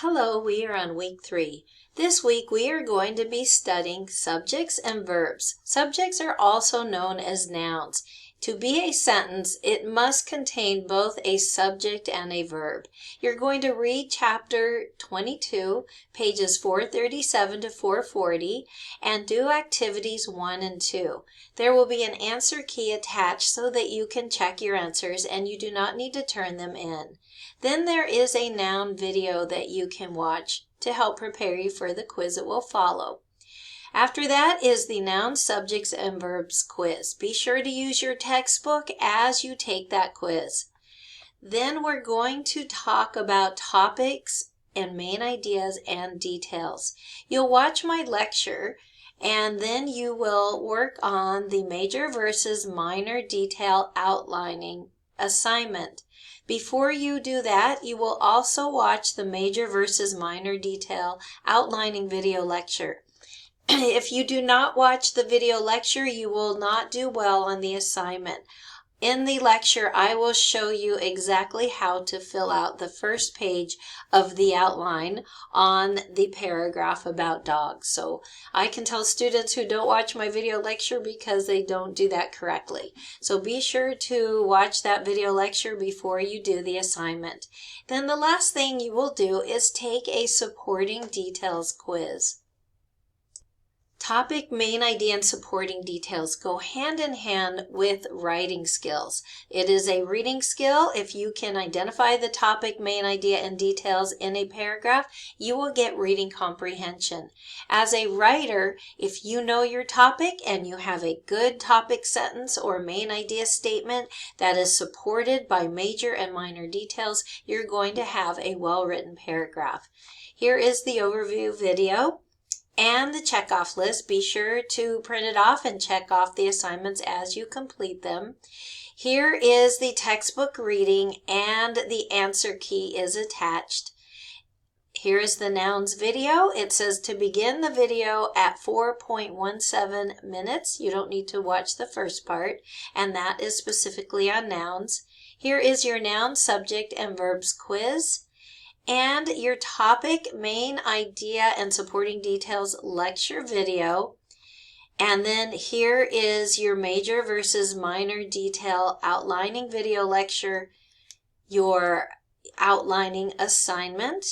Hello, we are on week 3. This week we are going to be studying subjects and verbs. Subjects are also known as nouns. To be a sentence, it must contain both a subject and a verb. You're going to read chapter 22, pages 437 to 440, and do activities 1 and 2. There will be an answer key attached so that you can check your answers and you do not need to turn them in. Then there is a noun video that you can watch to help prepare you for the quiz that will follow. After that is the noun, subjects, and verbs quiz. Be sure to use your textbook as you take that quiz. Then we're going to talk about topics and main ideas and details. You'll watch my lecture and then you will work on the major versus minor detail outlining assignment. Before you do that, you will also watch the major versus minor detail outlining video lecture. If you do not watch the video lecture, you will not do well on the assignment. In the lecture, I will show you exactly how to fill out the first page of the outline on the paragraph about dogs. So I can tell students who don't watch my video lecture because they don't do that correctly. So be sure to watch that video lecture before you do the assignment. Then the last thing you will do is take a supporting details quiz. Topic, main idea, and supporting details go hand in hand with writing skills. It is a reading skill. If you can identify the topic, main idea, and details in a paragraph, you will get reading comprehension. As a writer, if you know your topic and you have a good topic sentence or main idea statement that is supported by major and minor details, you're going to have a well-written paragraph. Here is the overview video and the checkoff list. Be sure to print it off and check off the assignments as you complete them. Here is the textbook reading and the answer key is attached. Here is the nouns video. It says to begin the video at 4.17 minutes. You don't need to watch the first part, and that is specifically on nouns. Here is your noun, subject, and verbs quiz. And your topic, main idea, and supporting details lecture video. And then here is your major versus minor detail outlining video lecture, your outlining assignment,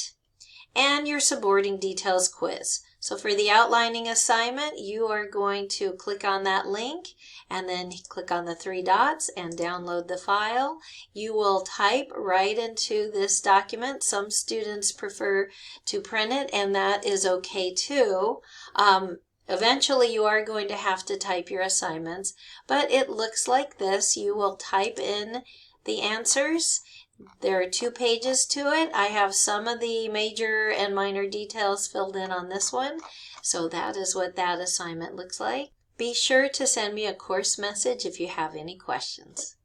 and your supporting details quiz. So for the outlining assignment, you are going to click on that link and then click on the 3 dots and download the file. You will type right into this document. Some students prefer to print it, and that is okay too. Eventually you are going to have to type your assignments, but it looks like this. You will type in the answers. There are 2 pages to it. I have some of the major and minor details filled in on this one. So that is what that assignment looks like. Be sure to send me a course message if you have any questions.